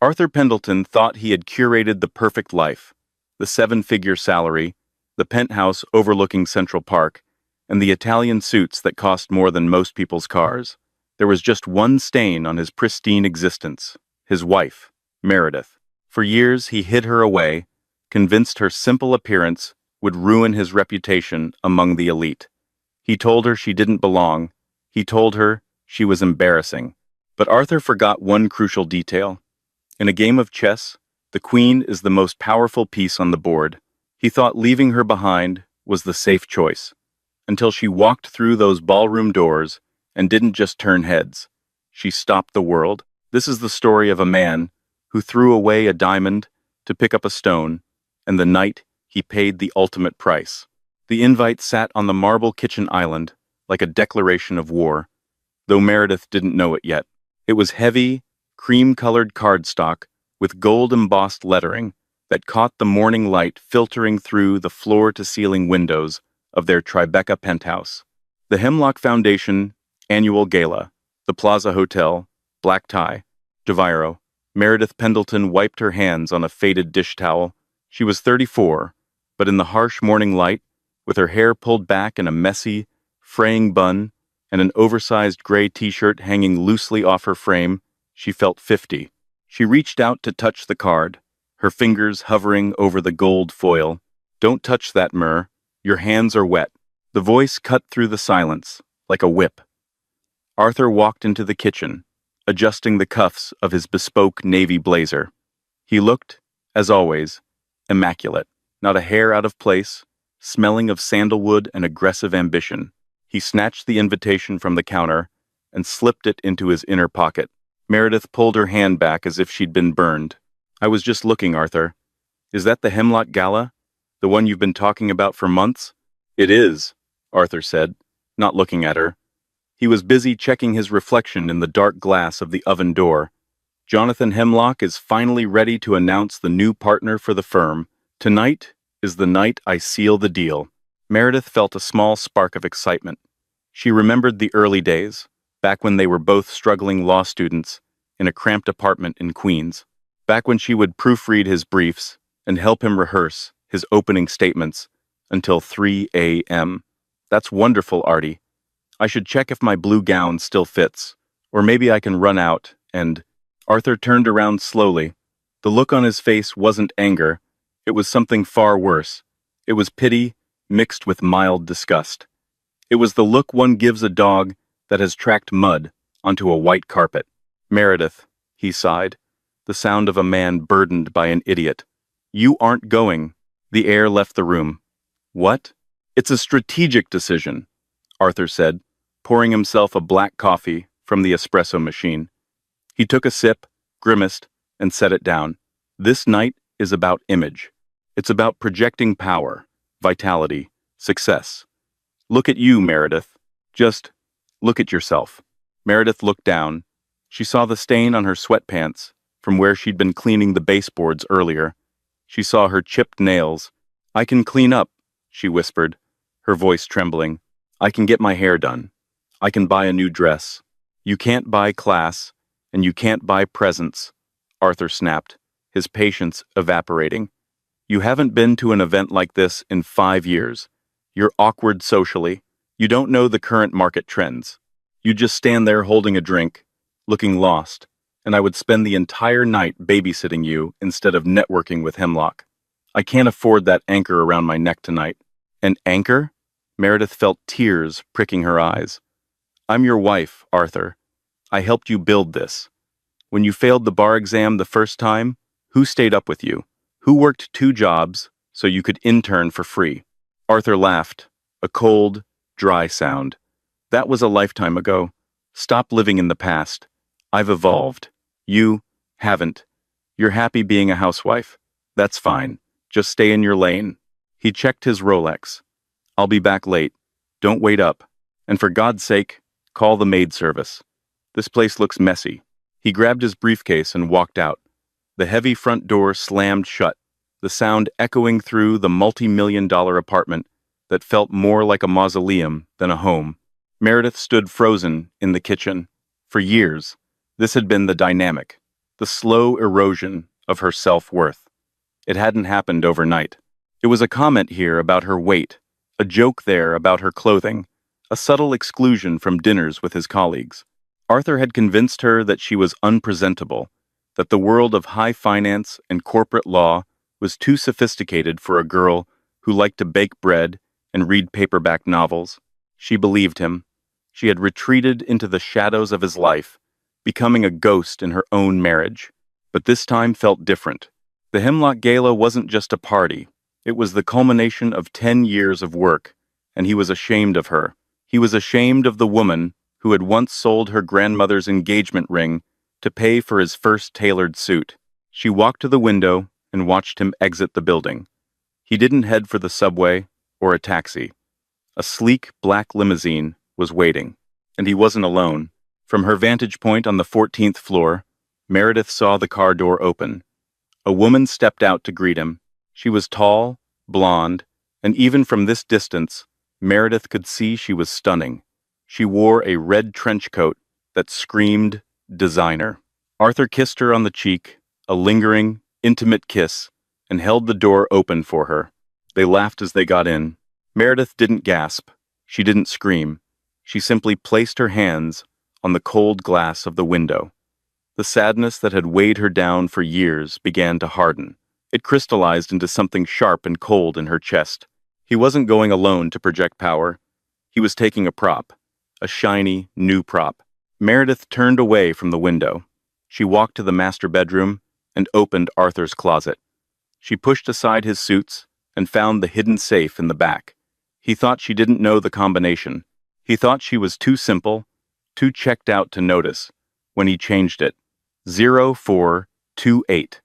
Arthur Pendleton thought he had curated the perfect life: the seven-figure salary, the penthouse overlooking Central Park, and the Italian suits that cost more than most people's cars. There was just one stain on his pristine existence: his wife, Meredith. For years he hid her away, convinced her simple appearance would ruin his reputation among the elite. He told her she didn't belong. He told her she was embarrassing. But Arthur forgot one crucial detail. In a game of chess, the queen is the most powerful piece on the board. He thought leaving her behind was the safe choice, until she walked through those ballroom doors and didn't just turn heads. She stopped the world. This is the story of a man who threw away a diamond to pick up a stone, and the night he paid the ultimate price. The invite sat on the marble kitchen island like a declaration of war, though Meredith didn't know it yet. It was heavy, cream-colored cardstock with gold-embossed lettering that caught the morning light filtering through the floor-to-ceiling windows of their Tribeca penthouse. The Hemlock Foundation Annual Gala, the Plaza Hotel, black tie, Javiro. Meredith Pendleton wiped her hands on a faded dish towel. She was 34, but in the harsh morning light, with her hair pulled back in a messy, fraying bun and an oversized gray t-shirt hanging loosely off her frame, she felt 50. She reached out to touch the card, her fingers hovering over the gold foil. "Don't touch that, Mur. Your hands are wet." The voice cut through the silence, like a whip. Arthur walked into the kitchen, adjusting the cuffs of his bespoke navy blazer. He looked, as always, immaculate, not a hair out of place, smelling of sandalwood and aggressive ambition. He snatched the invitation from the counter and slipped it into his inner pocket. Meredith pulled her hand back as if she'd been burned. "I was just looking, Arthur. Is that the Hemlock Gala? The one you've been talking about for months?" "It is," Arthur said, not looking at her. He was busy checking his reflection in the dark glass of the oven door. "Jonathan Hemlock is finally ready to announce the new partner for the firm. Tonight is the night I seal the deal." Meredith felt a small spark of excitement. She remembered the early days, back when they were both struggling law students in a cramped apartment in Queens, back when she would proofread his briefs and help him rehearse his opening statements until 3 a.m. "That's wonderful, Artie. I should check if my blue gown still fits, or maybe I can run out and—" Arthur turned around slowly. The look on his face wasn't anger. It was something far worse. It was pity mixed with mild disgust. It was the look one gives a dog that has tracked mud onto a white carpet. "Meredith," he sighed, the sound of a man burdened by an idiot. "You aren't going." The air left the room. "What?" "It's a strategic decision," Arthur said, pouring himself a black coffee from the espresso machine. He took a sip, grimaced, and set it down. "This night is about image. It's about projecting power, vitality, success. Look at you, Meredith. Just look at yourself." Meredith looked down. She saw the stain on her sweatpants from where she'd been cleaning the baseboards earlier. She saw her chipped nails. "I can clean up," she whispered, her voice trembling. "I can get my hair done. I can buy a new dress." "You can't buy class, and you can't buy presents," Arthur snapped, his patience evaporating. "You haven't been to an event like this in 5 years. You're awkward socially. You don't know the current market trends. You just stand there holding a drink, looking lost, and I would spend the entire night babysitting you instead of networking with Hemlock. I can't afford that anchor around my neck tonight." "An anchor?" Meredith felt tears pricking her eyes. "I'm your wife, Arthur. I helped you build this. When you failed the bar exam the first time, who stayed up with you? Who worked 2 jobs so you could intern for free?" Arthur laughed, a cold, dry sound. "That was a lifetime ago. Stop living in the past. I've evolved. You haven't. You're happy being a housewife. That's fine. Just stay in your lane." He checked his Rolex. "I'll be back late. Don't wait up. And for God's sake, call the maid service. This place looks messy." He grabbed his briefcase and walked out. The heavy front door slammed shut, the sound echoing through the multi-million-dollar apartment that felt more like a mausoleum than a home. Meredith stood frozen in the kitchen. For years, this had been the dynamic. the slow erosion of her self-worth. It hadn't happened overnight. It was a comment here about her weight, a joke there about her clothing, a subtle exclusion from dinners with his colleagues. Arthur had convinced her that she was unpresentable, that the world of high finance and corporate law was too sophisticated for a girl who liked to bake bread and read paperback novels. She believed him. She had retreated into the shadows of his life, becoming a ghost in her own marriage. But this time felt different. The Hemlock Gala wasn't just a party. It was the culmination of 10 years of work, and he was ashamed of her. He was ashamed of the woman who had once sold her grandmother's engagement ring to pay for his first tailored suit. She walked to the window and watched him exit the building. He didn't head for the subway or a taxi. A sleek black limousine was waiting, and he wasn't alone. From her vantage point on the 14th floor, Meredith saw the car door open. A woman stepped out to greet him. She was tall, blonde, and even from this distance, Meredith could see she was stunning. She wore a red trench coat that screamed designer. Arthur kissed her on the cheek, a lingering, intimate kiss, and held the door open for her. They laughed as they got in. Meredith didn't gasp. She didn't scream. She simply placed her hands on the cold glass of the window. The sadness that had weighed her down for years began to harden. It crystallized into something sharp and cold in her chest. He wasn't going alone to project power. He was taking a prop, a shiny, new prop. Meredith turned away from the window. She walked to the master bedroom and opened Arthur's closet. She pushed aside his suits and found the hidden safe in the back. He thought she didn't know the combination. He thought she was too simple, too checked out to notice, when he changed it. 0428.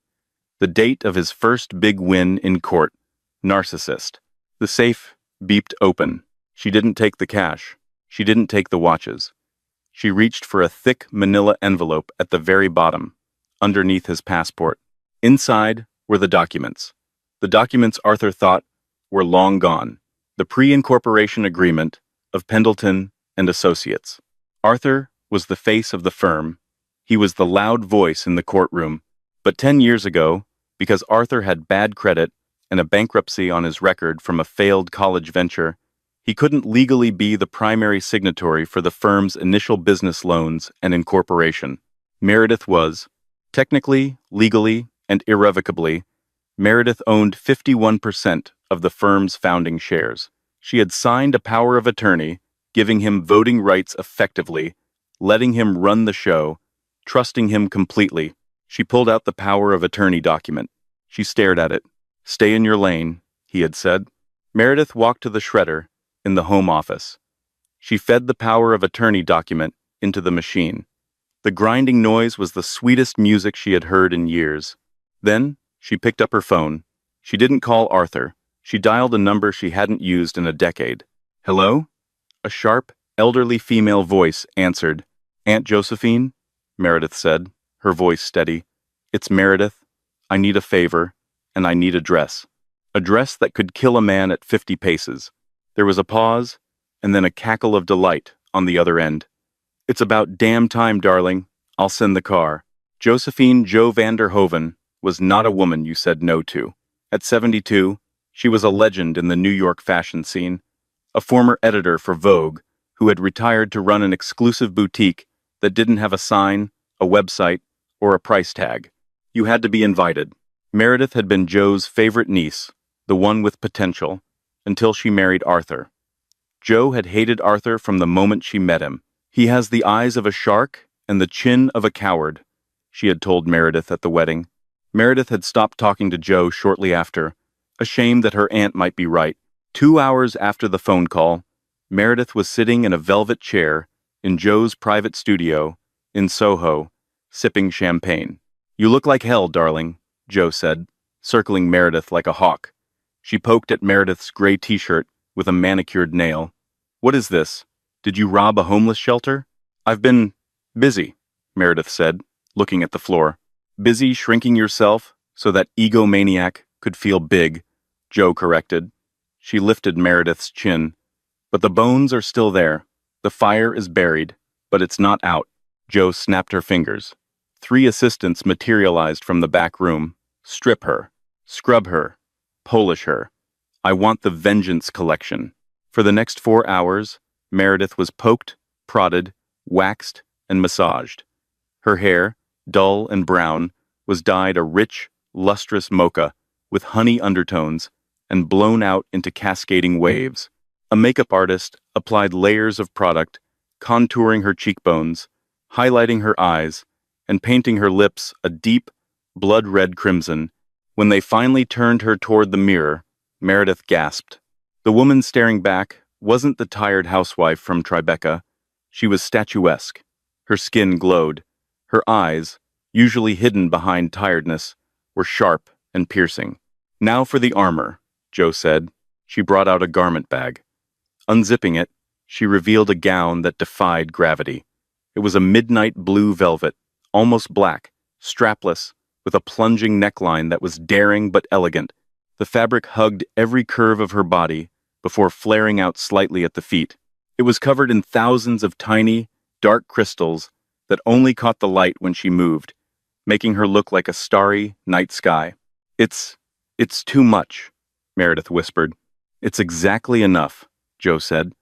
The date of his first big win in court. Narcissist. The safe beeped open. She didn't take the cash. She didn't take the watches. She reached for a thick manila envelope at the very bottom, underneath his passport. Inside were the documents. The documents Arthur thought were long gone. The pre-incorporation agreement of Pendleton and Associates. Arthur was the face of the firm. He was the loud voice in the courtroom. But 10 years ago, because Arthur had bad credit and a bankruptcy on his record from a failed college venture, he couldn't legally be the primary signatory for the firm's initial business loans and incorporation. Meredith was. Technically, legally, and irrevocably, Meredith owned 51% of the firm's founding shares. She had signed a power of attorney, giving him voting rights effectively, letting him run the show, trusting him completely. She pulled out the power of attorney document. She stared at it. "Stay in your lane," he had said. Meredith walked to the shredder in the home office. She fed the power of attorney document into the machine. The grinding noise was the sweetest music she had heard in years. Then, she picked up her phone. She didn't call Arthur. She dialed a number she hadn't used in a decade. "Hello?" A sharp, elderly female voice answered. "Aunt Josephine?" Meredith said, her voice steady. "It's Meredith. I need a favor, and I need a dress. A dress that could kill a man at 50 paces. There was a pause, and then a cackle of delight on the other end. "It's about damn time, darling. I'll send the car." Josephine Jo van der Hoven was not a woman you said no to. At 72, she was a legend in the New York fashion scene, a former editor for Vogue who had retired to run an exclusive boutique that didn't have a sign, a website, or a price tag. You had to be invited. Meredith had been Joe's favorite niece, the one with potential, until she married Arthur. Jo had hated Arthur from the moment she met him. "He has the eyes of a shark and the chin of a coward," she had told Meredith at the wedding. Meredith had stopped talking to Jo shortly after, ashamed that her aunt might be right. 2 hours after the phone call, Meredith was sitting in a velvet chair in Joe's private studio in Soho, sipping champagne. "You look like hell, darling," Jo said, circling Meredith like a hawk. She poked at Meredith's gray t-shirt with a manicured nail. "What is this? Did you rob a homeless shelter?" "I've been busy," Meredith said, looking at the floor. "Busy shrinking yourself so that egomaniac could feel big," Jo corrected. She lifted Meredith's chin. "But the bones are still there. The fire is buried, but it's not out." Jo snapped her fingers. 3 assistants materialized from the back room. Strip her. Scrub her. Polish her. I want the vengeance collection. For the next 4 hours, Meredith was poked, prodded, waxed, and massaged. Her hair, dull and brown, was dyed a rich, lustrous mocha with honey undertones and blown out into cascading waves. A makeup artist applied layers of product, contouring her cheekbones, highlighting her eyes, and painting her lips a deep, blood-red crimson. When they finally turned her toward the mirror, Meredith gasped. The woman staring back wasn't the tired housewife from Tribeca. She was statuesque. Her skin glowed. Her eyes, usually hidden behind tiredness, were sharp and piercing. Now for the armor, Jo said. She brought out a garment bag. Unzipping it, she revealed a gown that defied gravity. It was a midnight blue velvet, almost black, strapless, with a plunging neckline that was daring but elegant. The fabric hugged every curve of her body before flaring out slightly at the feet. It was covered in thousands of tiny, dark crystals that only caught the light when she moved, making her look like a starry night sky. It's too much, Meredith whispered. It's exactly enough, Jo said.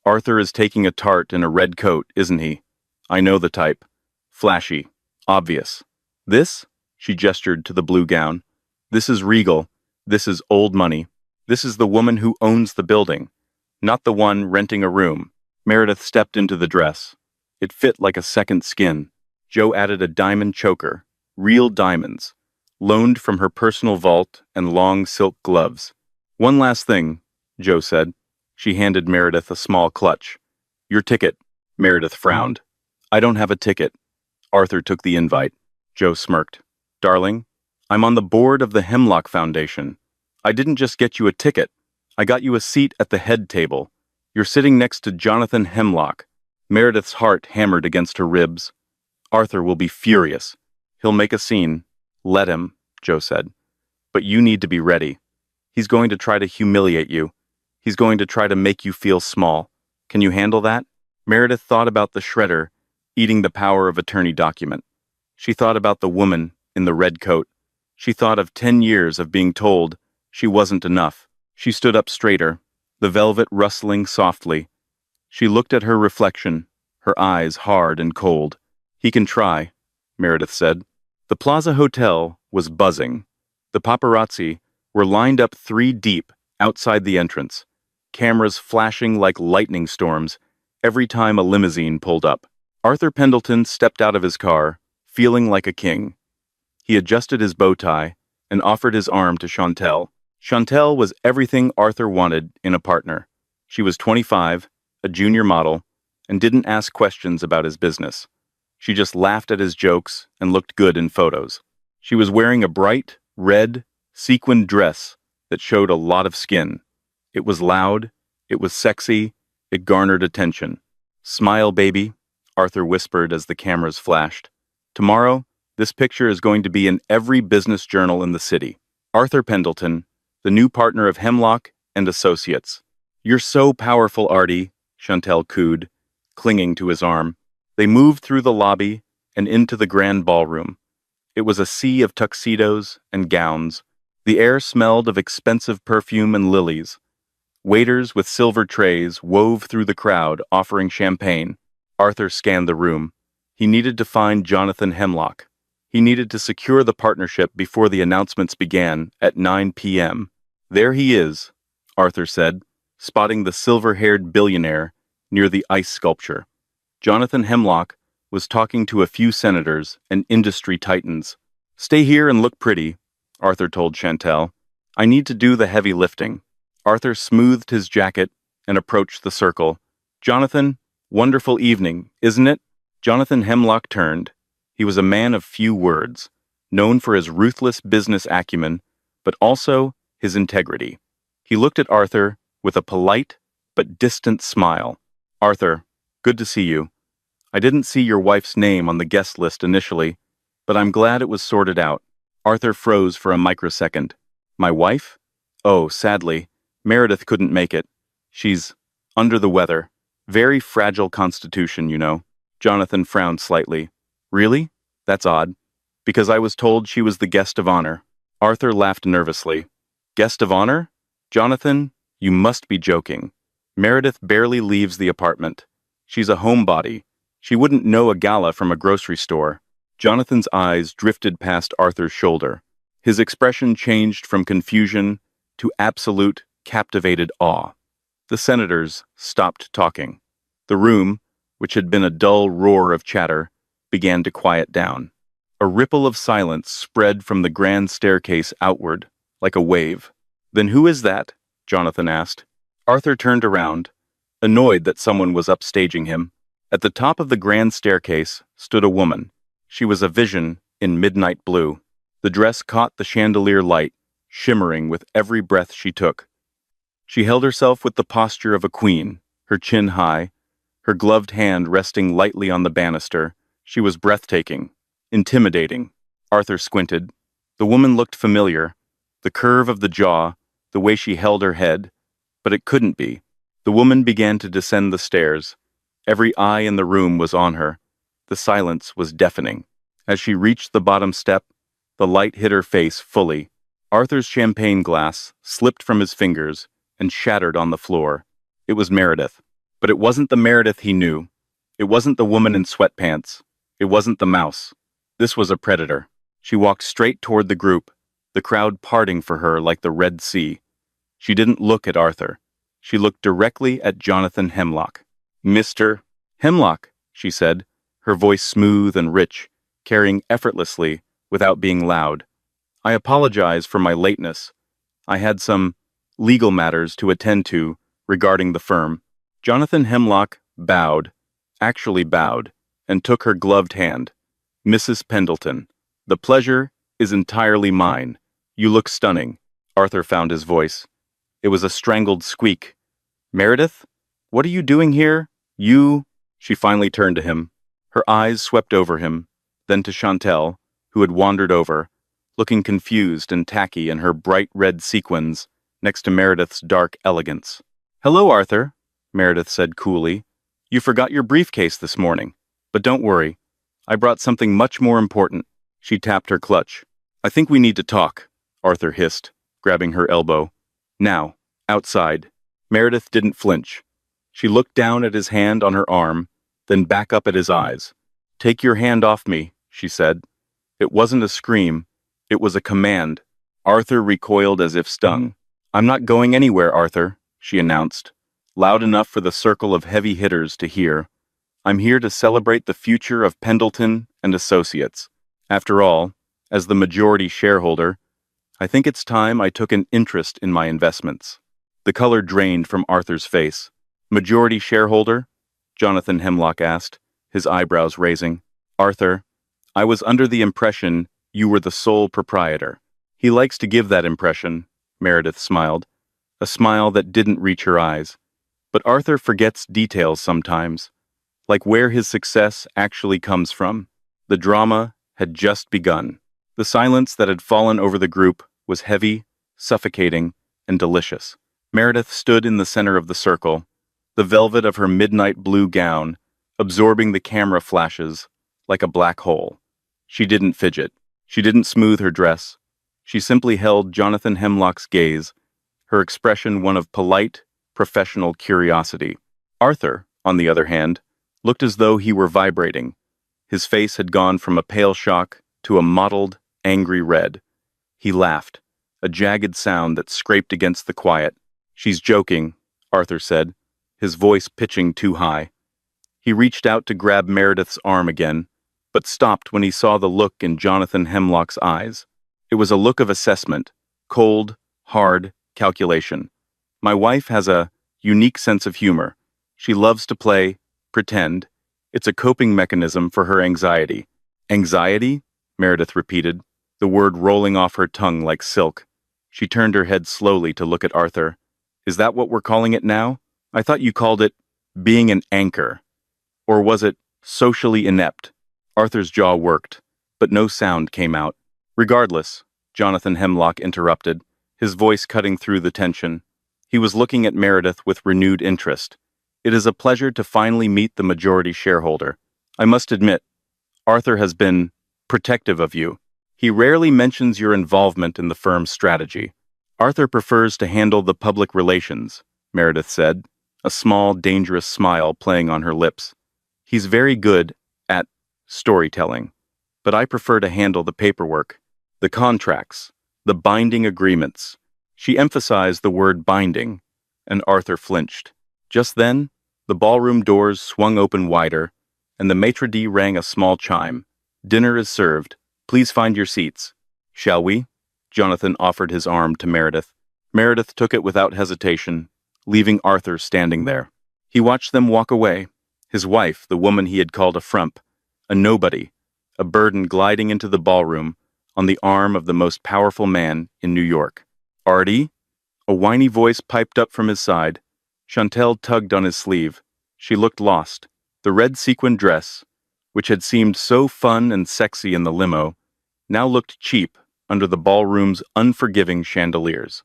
Arthur is taking a tart in a red coat, isn't he? I know the type. Flashy. Obvious. This? She gestured to the blue gown. This is regal. This is old money. This is the woman who owns the building, not the one renting a room. Meredith stepped into the dress. It fit like a second skin. Jo added a diamond choker, real diamonds, loaned from her personal vault and long silk gloves. One last thing, Jo said. She handed Meredith a small clutch. Your ticket. Meredith frowned. I don't have a ticket. Arthur took the invite. Jo smirked. Darling, I'm on the board of the Hemlock Foundation. I didn't just get you a ticket. I got you a seat at the head table. You're sitting next to Jonathan Hemlock. Meredith's heart hammered against her ribs. Arthur will be furious. He'll make a scene. Let him, Jo said. But you need to be ready. He's going to try to humiliate you. He's going to try to make you feel small. Can you handle that? Meredith thought about the shredder, eating the power of attorney document. She thought about the woman in the red coat. She thought of 10 years of being told she wasn't enough. She stood up straighter, the velvet rustling softly. She looked at her reflection, her eyes hard and cold. He can try, Meredith said. The Plaza Hotel was buzzing. The paparazzi were lined up 3 deep outside the entrance, cameras flashing like lightning storms every time a limousine pulled up. Arthur Pendleton stepped out of his car, feeling like a king. He adjusted his bow tie and offered his arm to Chantel. Chantel was everything Arthur wanted in a partner. She was 25, a junior model, and didn't ask questions about his business. She just laughed at his jokes and looked good in photos. She was wearing a bright, red, sequined dress that showed a lot of skin. It was loud, it was sexy, it garnered attention. Smile, baby, Arthur whispered as the cameras flashed. Tomorrow, this picture is going to be in every business journal in the city. Arthur Pendleton, the new partner of Hemlock and Associates. You're so powerful, Artie, Chantel cooed, clinging to his arm. They moved through the lobby and into the grand ballroom. It was a sea of tuxedos and gowns. The air smelled of expensive perfume and lilies. Waiters with silver trays wove through the crowd, offering champagne. Arthur scanned the room. He needed to find Jonathan Hemlock. He needed to secure the partnership before the announcements began at 9 p.m. There he is, Arthur said, spotting the silver-haired billionaire near the ice sculpture. Jonathan Hemlock was talking to a few senators and industry titans. Stay here and look pretty, Arthur told Chantel. I need to do the heavy lifting. Arthur smoothed his jacket and approached the circle. Jonathan, wonderful evening, isn't it? Jonathan Hemlock turned. He was a man of few words, known for his ruthless business acumen, but also his integrity. He looked at Arthur with a polite but distant smile. Arthur, good to see you. I didn't see your wife's name on the guest list initially, but I'm glad it was sorted out. Arthur froze for a microsecond. My wife? Oh, sadly, Meredith couldn't make it. She's under the weather. Very fragile constitution, you know. Jonathan frowned slightly. Really? That's odd. Because I was told she was the guest of honor. Arthur laughed nervously. Guest of honor? Jonathan, you must be joking. Meredith barely leaves the apartment. She's a homebody. She wouldn't know a gala from a grocery store. Jonathan's eyes drifted past Arthur's shoulder. His expression changed from confusion to absolute, captivated awe. The senators stopped talking. The room, which had been a dull roar of chatter, began to quiet down. A ripple of silence spread from the grand staircase outward, like a wave. Then who is that? Jonathan asked. Arthur turned around, annoyed that someone was upstaging him. At the top of the grand staircase stood a woman. She was a vision in midnight blue. The dress caught the chandelier light, shimmering with every breath she took. She held herself with the posture of a queen, her chin high, her gloved hand resting lightly on the banister. She was breathtaking, intimidating. Arthur squinted. The woman looked familiar, the curve of the jaw, the way she held her head, but it couldn't be. The woman began to descend the stairs. Every eye in the room was on her. The silence was deafening. As she reached the bottom step, the light hit her face fully. Arthur's champagne glass slipped from his fingers and shattered on the floor. It was Meredith. But it wasn't the Meredith he knew. It wasn't the woman in sweatpants. It wasn't the mouse. This was a predator. She walked straight toward the group, the crowd parting for her like the Red Sea. She didn't look at Arthur. She looked directly at Jonathan Hemlock. Mr. Hemlock, she said, her voice smooth and rich, carrying effortlessly without being loud. I apologize for my lateness. I had some legal matters to attend to regarding the firm. Jonathan Hemlock bowed, actually bowed, and took her gloved hand. Mrs. Pendleton, the pleasure is entirely mine. You look stunning. Arthur found his voice. It was a strangled squeak. Meredith? What are you doing here? You? She finally turned to him. Her eyes swept over him, then to Chantel, who had wandered over, looking confused and tacky in her bright red sequins next to Meredith's dark elegance. Hello, Arthur, Meredith said coolly. You forgot your briefcase this morning. But don't worry. I brought something much more important. She tapped her clutch. I think we need to talk, Arthur hissed, grabbing her elbow. Now, outside. Meredith didn't flinch. She looked down at his hand on her arm, then back up at his eyes. Take your hand off me, she said. It wasn't a scream. It was a command. Arthur recoiled as if stung. I'm not going anywhere, Arthur, she announced, loud enough for the circle of heavy hitters to hear. I'm here to celebrate the future of Pendleton and Associates. After all, as the majority shareholder, I think it's time I took an interest in my investments. The color drained from Arthur's face. Majority shareholder? Jonathan Hemlock asked, his eyebrows raising. Arthur, I was under the impression you were the sole proprietor. He likes to give that impression, Meredith smiled, a smile that didn't reach her eyes. But Arthur forgets details sometimes, like where his success actually comes from. The drama had just begun. The silence that had fallen over the group was heavy, suffocating, and delicious. Meredith stood in the center of the circle, the velvet of her midnight blue gown absorbing the camera flashes like a black hole. She didn't fidget. She didn't smooth her dress. She simply held Jonathan Hemlock's gaze, her expression one of polite, professional curiosity. Arthur, on the other hand, looked as though he were vibrating. His face had gone from a pale shock to a mottled, angry red. He laughed, a jagged sound that scraped against the quiet. She's joking, Arthur said, his voice pitching too high. He reached out to grab Meredith's arm again, but stopped when he saw the look in Jonathan Hemlock's eyes. It was a look of assessment, cold, hard calculation. My wife has a unique sense of humor. She loves to play, pretend. It's a coping mechanism for her anxiety. Anxiety? Meredith repeated, the word rolling off her tongue like silk. She turned her head slowly to look at Arthur. Is that what we're calling it now? I thought you called it being an anchor. Or was it socially inept? Arthur's jaw worked, but no sound came out. Regardless, Jonathan Hemlock interrupted, his voice cutting through the tension. He was looking at Meredith with renewed interest. It is a pleasure to finally meet the majority shareholder. I must admit, Arthur has been protective of you. He rarely mentions your involvement in the firm's strategy. Arthur prefers to handle the public relations, Meredith said, a small, dangerous smile playing on her lips. He's very good at storytelling, but I prefer to handle the paperwork, the contracts, the binding agreements. She emphasized the word binding, and Arthur flinched. Just then, the ballroom doors swung open wider, and the maitre d' rang a small chime. Dinner is served. Please find your seats. Shall we? Jonathan offered his arm to Meredith. Meredith took it without hesitation, leaving Arthur standing there. He watched them walk away, his wife, the woman he had called a frump, a nobody, a burden gliding into the ballroom on the arm of the most powerful man in New York. Artie? A whiny voice piped up from his side. Chantel tugged on his sleeve. She looked lost. The red sequin dress, which had seemed so fun and sexy in the limo, now looked cheap under the ballroom's unforgiving chandeliers.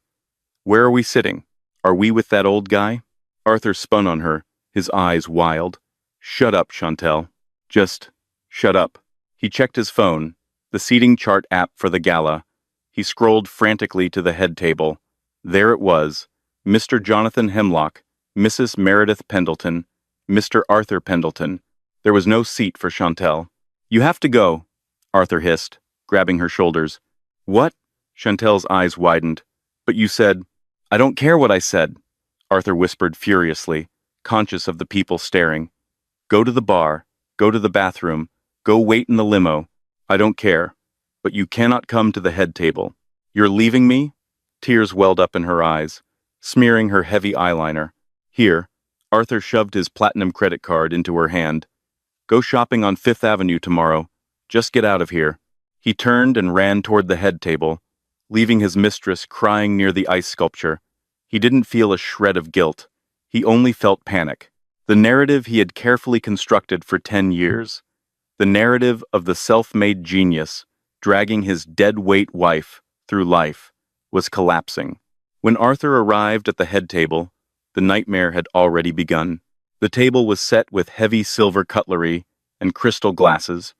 Where are we sitting? Are we with that old guy? Arthur spun on her, his eyes wild. Shut up, Chantel. Just shut up. He checked his phone, the seating chart app for the gala. He scrolled frantically to the head table. There it was, Mr. Jonathan Hemlock, Mrs. Meredith Pendleton, Mr. Arthur Pendleton. There was no seat for Chantel. You have to go, Arthur hissed, grabbing her shoulders. What? Chantel's eyes widened. But you said, I don't care what I said, Arthur whispered furiously, conscious of the people staring. Go to the bar, go to the bathroom, go wait in the limo. I don't care. But you cannot come to the head table. You're leaving me? Tears welled up in her eyes, smearing her heavy eyeliner. Here, Arthur shoved his platinum credit card into her hand. Go shopping on Fifth Avenue tomorrow. Just get out of here. He turned and ran toward the head table, leaving his mistress crying near the ice sculpture. He didn't feel a shred of guilt. He only felt panic. The narrative he had carefully constructed for 10 years. The narrative of the self-made genius dragging his dead-weight wife through life was collapsing. When Arthur arrived at the head table, the nightmare had already begun. The table was set with heavy silver cutlery and crystal glasses.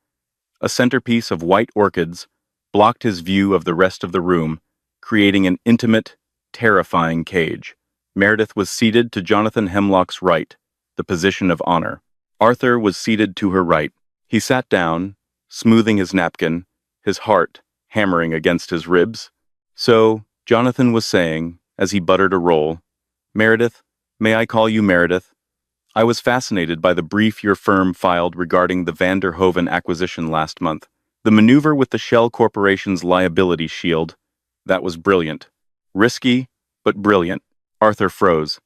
A centerpiece of white orchids blocked his view of the rest of the room, creating an intimate, terrifying cage. Meredith was seated to Jonathan Hemlock's right, the position of honor. Arthur was seated to her right. He sat down, smoothing his napkin, his heart hammering against his ribs. So, Jonathan was saying, as he buttered a roll, Meredith, may I call you Meredith? I was fascinated by the brief your firm filed regarding the Van der Hoeven acquisition last month. The maneuver with the Shell Corporation's liability shield. That was brilliant. Risky, but brilliant. Arthur froze.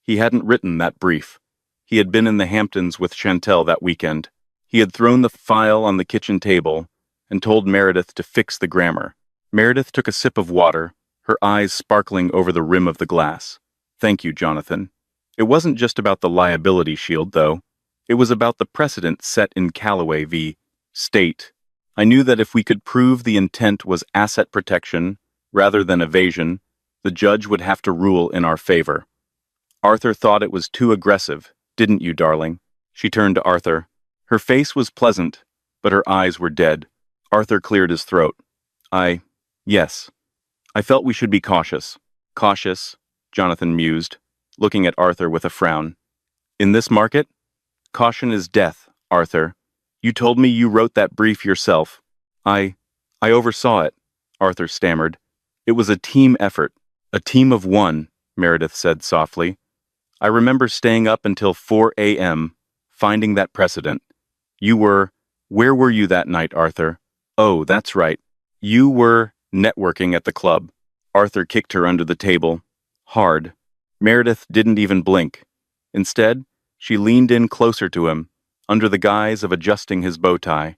He hadn't written that brief. He had been in the Hamptons with Chantel that weekend. He had thrown the file on the kitchen table and told Meredith to fix the grammar. Meredith took a sip of water, her eyes sparkling over the rim of the glass. Thank you, Jonathan. It wasn't just about the liability shield, though. It was about the precedent set in Callaway v. State. I knew that if we could prove the intent was asset protection rather than evasion, the judge would have to rule in our favor. Arthur thought it was too aggressive, didn't you, darling? She turned to Arthur. Her face was pleasant, but her eyes were dead. Arthur cleared his throat. Yes. I felt we should be cautious. Cautious, Jonathan mused, looking at Arthur with a frown. In this market? Caution is death, Arthur. You told me you wrote that brief yourself. I oversaw it, Arthur stammered. It was a team effort. A team of one, Meredith said softly. I remember staying up until 4 a.m., finding that precedent. Where were you that night, Arthur? Oh, that's right. You were networking at the club. Arthur kicked her under the table. Hard. Meredith didn't even blink. Instead, she leaned in closer to him, under the guise of adjusting his bow tie.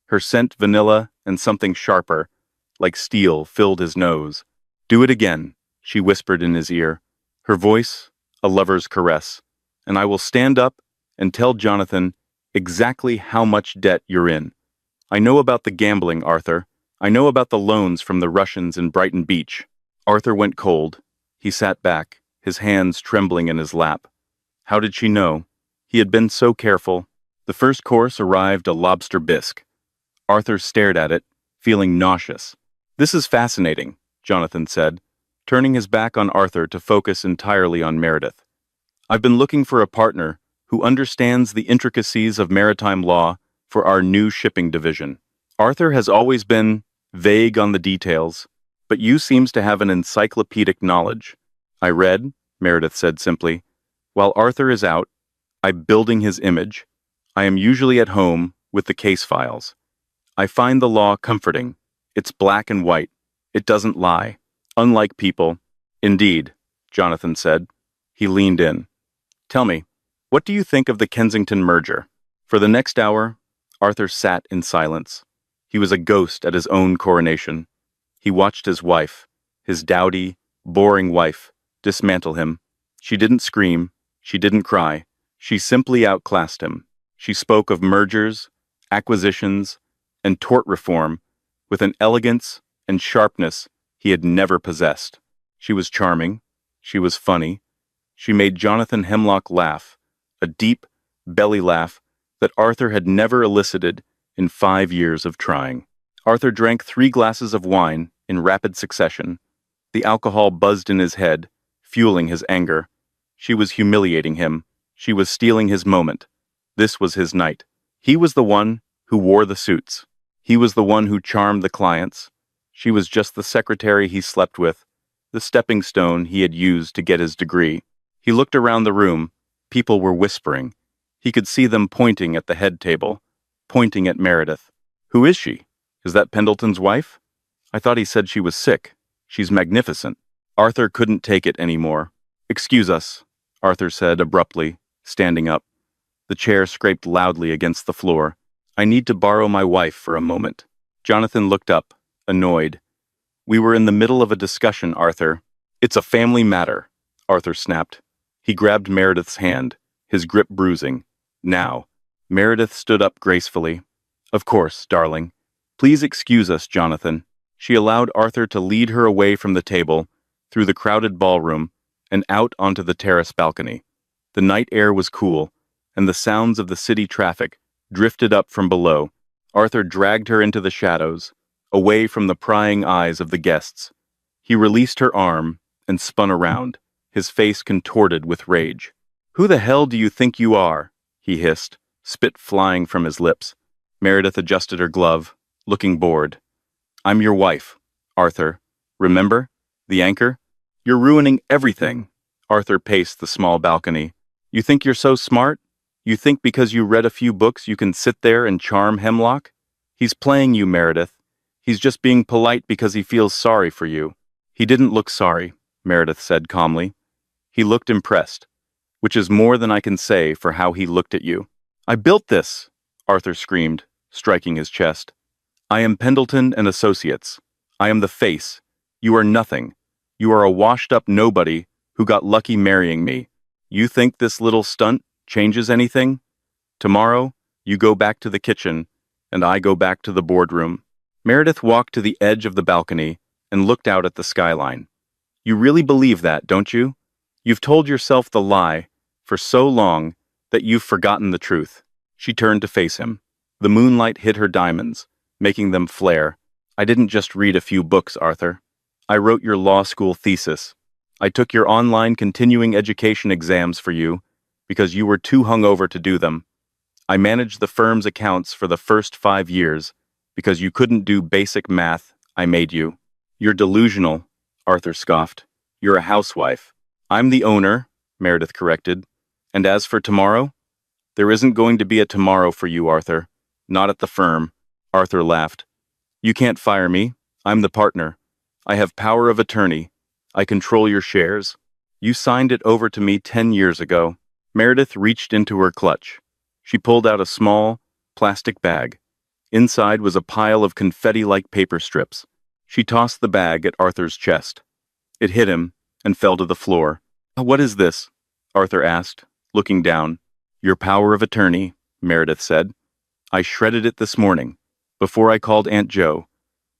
Her scent vanilla and something sharper, like steel, filled his nose. Do it again, she whispered in his ear, her voice a lover's caress, and I will stand up and tell Jonathan exactly how much debt you're in. I know about the gambling, Arthur. I know about the loans from the Russians in Brighton Beach. Arthur went cold. He sat back, his hands trembling in his lap. How did she know? He had been so careful. The first course arrived a lobster bisque. Arthur stared at it, feeling nauseous. "This is fascinating," Jonathan said, turning his back on Arthur to focus entirely on Meredith. "I've been looking for a partner who understands the intricacies of maritime law for our new shipping division. Arthur has always been vague on the details, but you seems to have an encyclopedic knowledge." "I read," Meredith said simply. "While Arthur is out, I'm building his image. I am usually at home with the case files. I find the law comforting. It's black and white. It doesn't lie. Unlike people." "Indeed," Jonathan said. He leaned in. "Tell me, what do you think of the Kensington merger?" For the next hour, Arthur sat in silence. He was a ghost at his own coronation. He watched his wife, his dowdy, boring wife, dismantle him. She didn't scream. She didn't cry. She simply outclassed him. She spoke of mergers, acquisitions, and tort reform with an elegance and sharpness he had never possessed. She was charming. She was funny. She made Jonathan Hemlock laugh, a deep, belly laugh that Arthur had never elicited in 5 years of trying. Arthur drank 3 glasses of wine in rapid succession. The alcohol buzzed in his head, fueling his anger. She was humiliating him. She was stealing his moment. This was his night. He was the one who wore the suits. He was the one who charmed the clients. She was just the secretary he slept with, the stepping stone he had used to get his degree. He looked around the room. People were whispering. He could see them pointing at the head table, pointing at Meredith. "Who is she? Is that Pendleton's wife? I thought he said she was sick. She's magnificent." Arthur couldn't take it anymore. "Excuse us," Arthur said abruptly, standing up. The chair scraped loudly against the floor. "I need to borrow my wife for a moment." Jonathan looked up, annoyed. "We were in the middle of a discussion, Arthur." "It's a family matter," Arthur snapped. He grabbed Meredith's hand, his grip bruising. "Now." Meredith stood up gracefully. "Of course, darling. Please excuse us, Jonathan." She allowed Arthur to lead her away from the table, through the crowded ballroom, and out onto the terrace balcony. The night air was cool, and the sounds of the city traffic drifted up from below. Arthur dragged her into the shadows, away from the prying eyes of the guests. He released her arm and spun around, his face contorted with rage. "Who the hell do you think you are?" he hissed, spit flying from his lips. Meredith adjusted her glove, looking bored. "I'm your wife, Arthur. Remember? The anchor? You're ruining everything." Arthur paced the small balcony. "You think you're so smart? You think because you read a few books you can sit there and charm Hemlock? He's playing you, Meredith. He's just being polite because he feels sorry for you." "He didn't look sorry," Meredith said calmly. "He looked impressed, which is more than I can say for how he looked at you." "I built this!" Arthur screamed, striking his chest. "I am Pendleton and Associates. I am the face. You are nothing. You are a washed-up nobody who got lucky marrying me. You think this little stunt changes anything? Tomorrow, you go back to the kitchen, and I go back to the boardroom." Meredith walked to the edge of the balcony and looked out at the skyline. "You really believe that, don't you? You've told yourself the lie for so long that you've forgotten the truth." She turned to face him. The moonlight hit her diamonds, making them flare. "I didn't just read a few books, Arthur. I wrote your law school thesis. I took your online continuing education exams for you because you were too hungover to do them. I managed the firm's accounts for the first 5 years because you couldn't do basic math. I made you." "You're delusional," Arthur scoffed. "You're a housewife." "I'm the owner," Meredith corrected. "And as for tomorrow? There isn't going to be a tomorrow for you, Arthur. Not at the firm." Arthur laughed. "You can't fire me. I'm the partner. I have power of attorney. I control your shares. You signed it over to me 10 years ago." Meredith reached into her clutch. She pulled out a small, plastic bag. Inside was a pile of confetti-like paper strips. She tossed the bag at Arthur's chest. It hit him and fell to the floor. "What is this?" Arthur asked, looking down. "Your power of attorney," Meredith said. "I shredded it this morning, before I called Aunt Jo,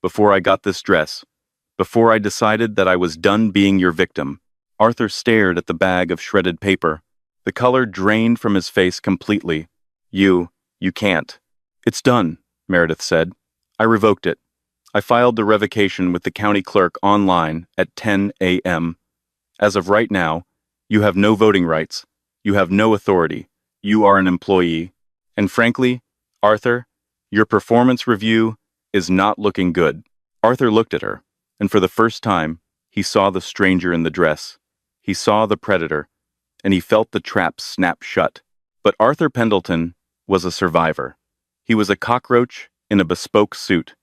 before I got this dress, before I decided that I was done being your victim." Arthur stared at the bag of shredded paper. The color drained from his face completely. You can't." "It's done," Meredith said. I revoked it. I filed the revocation with the county clerk online at 10 a.m. As of right now, you have no voting rights. You have no authority. You are an employee. And frankly, Arthur, your performance review is not looking good. Arthur looked at her, and for the first time, he saw the stranger in the dress. He saw the predator, and he felt the trap snap shut. But Arthur Pendleton was a survivor. He was a cockroach in a bespoke suit.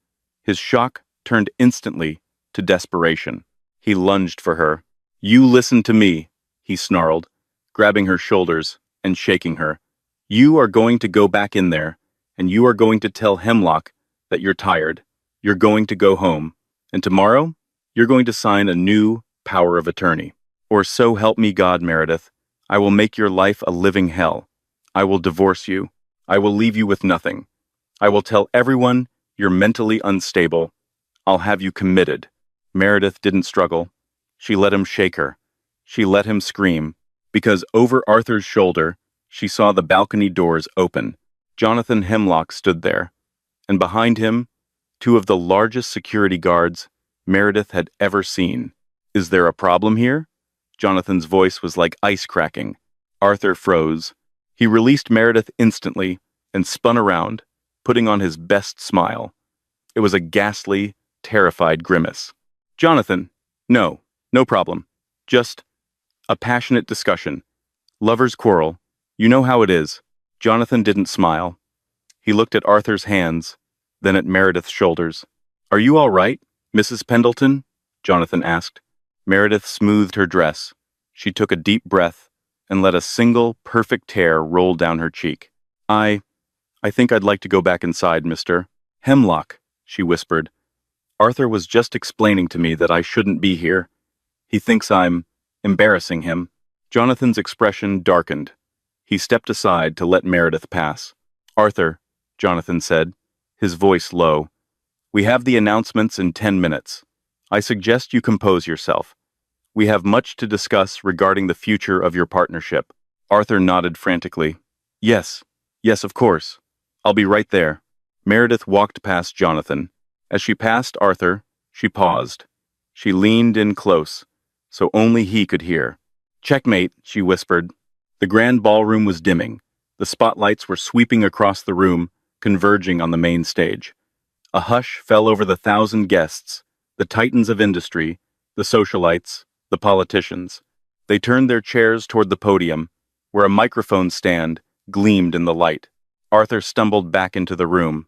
His shock turned instantly to desperation. He lunged for her. "You listen to me," he snarled, grabbing her shoulders and shaking her. "You are going to go back in there, and you are going to tell Hemlock that you're tired. You're going to go home, and tomorrow, you're going to sign a new power of attorney. Or so help me God, Meredith. I will make your life a living hell. I will divorce you. I will leave you with nothing. I will tell everyone you're mentally unstable. I'll have you committed." Meredith didn't struggle. She let him shake her. She let him scream, because over Arthur's shoulder, she saw the balcony doors open. Jonathan Hemlock stood there, and behind him, two of the largest security guards Meredith had ever seen. "Is there a problem here?" Jonathan's voice was like ice cracking. Arthur froze. He released Meredith instantly and spun around, putting on his best smile. It was a ghastly, terrified grimace. "Jonathan, no problem. Just a passionate discussion. Lovers quarrel. You know how it is." Jonathan didn't smile. He looked at Arthur's hands, then at Meredith's shoulders. "Are you all right, Mrs. Pendleton?" Jonathan asked. Meredith smoothed her dress. She took a deep breath and let a single, perfect tear roll down her cheek. I think I'd like to go back inside, Mr. Hemlock," she whispered. "Arthur was just explaining to me that I shouldn't be here. He thinks I'm embarrassing him." Jonathan's expression darkened. He stepped aside to let Meredith pass. "Arthur," Jonathan said, his voice low, "we have the announcements in 10 minutes. I suggest you compose yourself. We have much to discuss regarding the future of your partnership." Arthur nodded frantically. Yes, of course. I'll be right there." Meredith walked past Jonathan. As she passed Arthur, she paused. She leaned in close, so only he could hear. "Checkmate," she whispered. The grand ballroom was dimming. The spotlights were sweeping across the room, converging on the main stage. A hush fell over the 1,000 guests, the titans of industry, the socialites, the politicians. They turned their chairs toward the podium, where a microphone stand gleamed in the light. Arthur stumbled back into the room.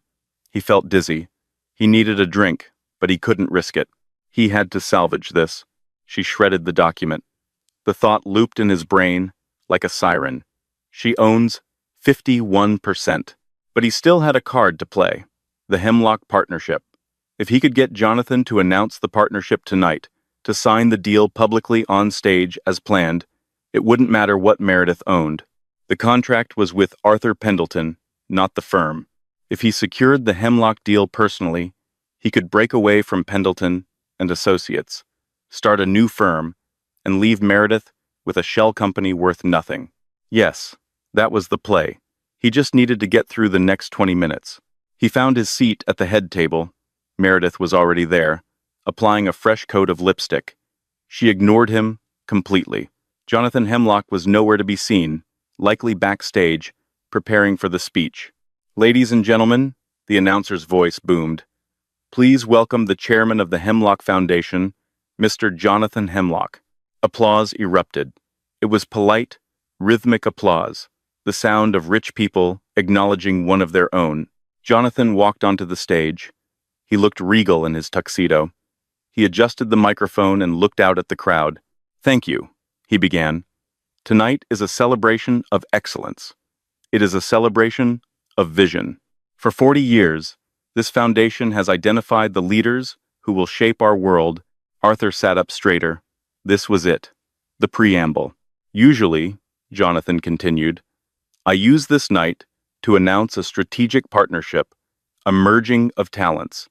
He felt dizzy. He needed a drink, but he couldn't risk it. He had to salvage this. She shredded the document. The thought looped in his brain like a siren. She owns 51%. But he still had a card to play. The Hemlock Partnership. If he could get Jonathan to announce the partnership tonight, to sign the deal publicly on stage as planned, it wouldn't matter what Meredith owned. The contract was with Arthur Pendleton, not the firm. If he secured the Hemlock deal personally, he could break away from Pendleton and Associates, start a new firm, and leave Meredith with a shell company worth nothing. Yes, that was the play. He just needed to get through the next 20 minutes. He found his seat at the head table. Meredith was already there, applying a fresh coat of lipstick. She ignored him completely. Jonathan Hemlock was nowhere to be seen, likely backstage, preparing for the speech. "Ladies and gentlemen," the announcer's voice boomed, "please welcome the chairman of the Hemlock Foundation, Mr. Jonathan Hemlock." Applause erupted. It was polite, rhythmic applause, the sound of rich people acknowledging one of their own. Jonathan walked onto the stage. He looked regal in his tuxedo. He adjusted the microphone and looked out at the crowd. "Thank you," he began. "Tonight is a celebration of excellence. It is a celebration of vision. For 40 years, this foundation has identified the leaders who will shape our world." Arthur sat up straighter. This was it. The preamble. "Usually," Jonathan continued, "I use this night to announce a strategic partnership, a merging of talents.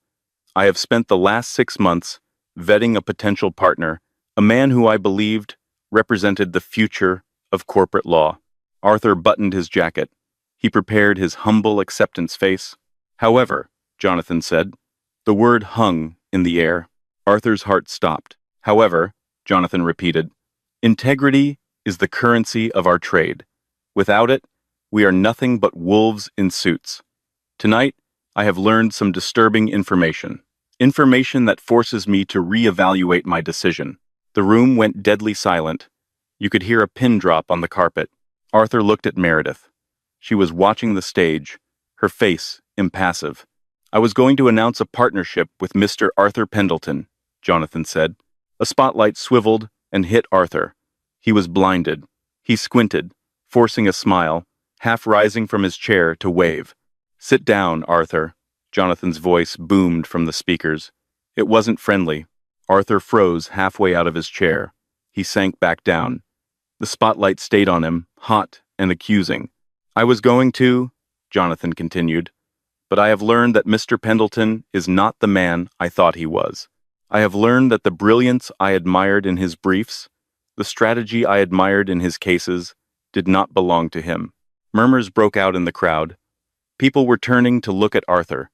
I have spent the last 6 months vetting a potential partner, a man who I believed represented the future of corporate law." Arthur buttoned his jacket. He prepared his humble acceptance face. "However," Jonathan said, The word hung in the air. Arthur's heart stopped. However, Jonathan repeated, integrity is the currency of our trade. Without it, we are nothing but wolves in suits. Tonight, I have learned some disturbing information. Information that forces me to reevaluate my decision. The room went deadly silent. You could hear a pin drop on the carpet. Arthur looked at Meredith. She was watching the stage, her face impassive. I was going to announce a partnership with Mr. Arthur Pendleton, Jonathan said. A spotlight swiveled and hit Arthur. He was blinded. He squinted, forcing a smile, half rising from his chair to wave. Sit down, Arthur. Jonathan's voice boomed from the speakers. It wasn't friendly. Arthur froze halfway out of his chair. He sank back down. The spotlight stayed on him, hot and accusing. I was going to, Jonathan continued, but I have learned that Mr. Pendleton is not the man I thought he was. I have learned that the brilliance I admired in his briefs, the strategy I admired in his cases, did not belong to him. Murmurs broke out in the crowd. People were turning to look at Arthur.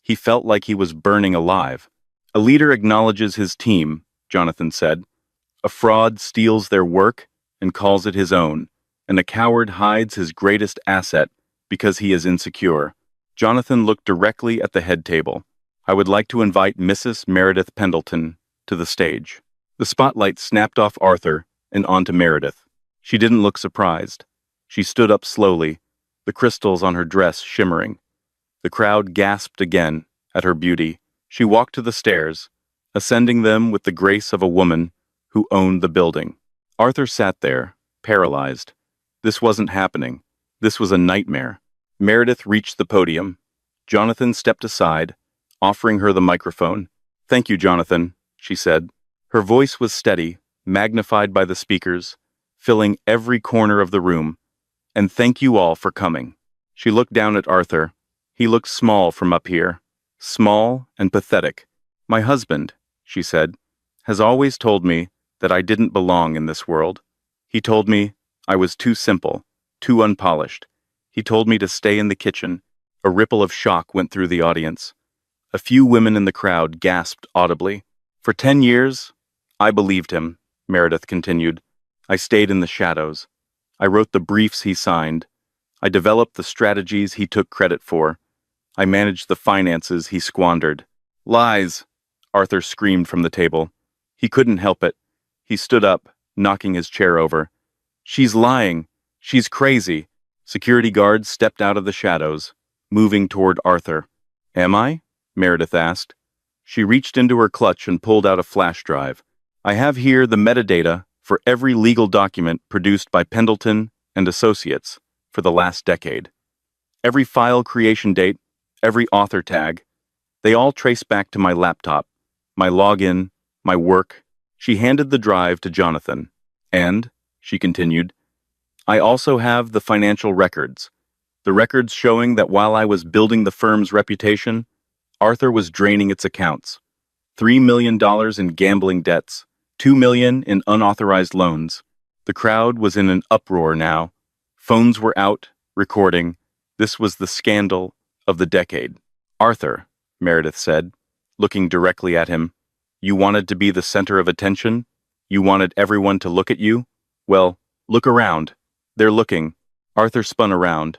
He felt like he was burning alive. A leader acknowledges his team, Jonathan said. A fraud steals their work and calls it his own, and a coward hides his greatest asset because he is insecure. Jonathan looked directly at the head table. I would like to invite Mrs. Meredith Pendleton to the stage. The spotlight snapped off Arthur and onto Meredith. She didn't look surprised. She stood up slowly, the crystals on her dress shimmering. The crowd gasped again at her beauty. She walked to the stairs, ascending them with the grace of a woman who owned the building. Arthur sat there, paralyzed. This wasn't happening. This was a nightmare. Meredith reached the podium. Jonathan stepped aside, offering her the microphone. Thank you, Jonathan, she said. Her voice was steady, magnified by the speakers, filling every corner of the room. And thank you all for coming. She looked down at Arthur. He looked small from up here, small and pathetic. My husband, she said, has always told me that I didn't belong in this world. He told me I was too simple, too unpolished. He told me to stay in the kitchen. A ripple of shock went through the audience. A few women in the crowd gasped audibly. For 10 years, I believed him, Meredith continued. I stayed in the shadows. I wrote the briefs he signed. I developed the strategies he took credit for. I managed the finances he squandered. Lies, Arthur screamed from the table. He couldn't help it. He stood up, knocking his chair over. She's lying. She's crazy. Security guards stepped out of the shadows, moving toward Arthur. Am I? Meredith asked. She reached into her clutch and pulled out a flash drive. I have here the metadata for every legal document produced by Pendleton and Associates for the last decade. Every file creation date, every author tag, they all trace back to my laptop, my login, my work. She handed the drive to Jonathan. And, she continued, I also have the financial records. The records showing that while I was building the firm's reputation, Arthur was draining its accounts. $3 million in gambling debts, $2 million in unauthorized loans. The crowd was in an uproar now. Phones were out, recording. This was the scandal of the decade. Arthur, Meredith said, looking directly at him, you wanted to be the center of attention? You wanted everyone to look at you? Well, look around. They're looking. Arthur spun around.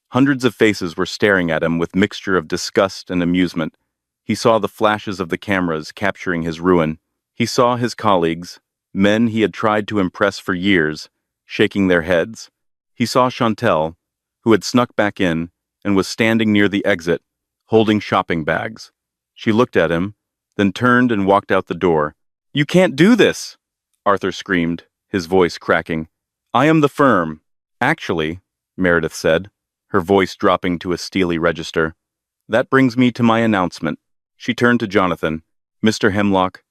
Hundreds of faces were staring at him with mixture of disgust and amusement. He saw the flashes of the cameras capturing his ruin. He saw his colleagues, men he had tried to impress for years, shaking their heads. He saw Chantel, who had snuck back in and was standing near the exit, holding shopping bags. She looked at him, then turned and walked out the door. You can't do this, Arthur screamed, his voice cracking. I am the firm. Actually, Meredith said, her voice dropping to a steely register. That brings me to my announcement. She turned to Jonathan. Mr. Hemlock,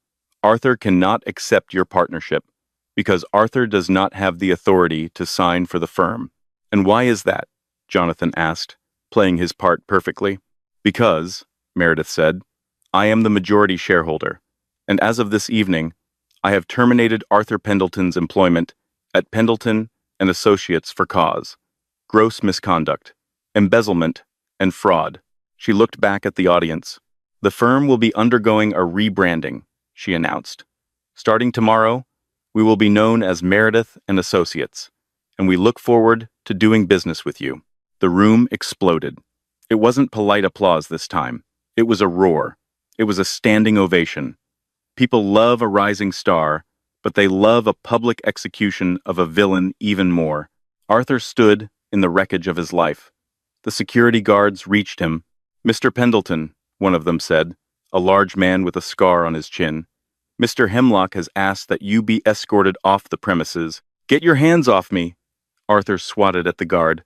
Arthur cannot accept your partnership because Arthur does not have the authority to sign for the firm. And why is that? Jonathan asked, playing his part perfectly. Because, Meredith said, I am the majority shareholder, and as of this evening, I have terminated Arthur Pendleton's employment at Pendleton and Associates for cause, gross misconduct, embezzlement, and fraud. She looked back at the audience. The firm will be undergoing a rebranding, she announced. Starting tomorrow, we will be known as Meredith and Associates, and we look forward to doing business with you. The room exploded. It wasn't polite applause this time. It was a roar. It was a standing ovation. People love a rising star, but they love a public execution of a villain even more. Arthur stood in the wreckage of his life. The security guards reached him. "Mr. Pendleton," one of them said, a large man with a scar on his chin. "Mr. Hemlock has asked that you be escorted off the premises." "Get your hands off me!" Arthur swatted at the guard.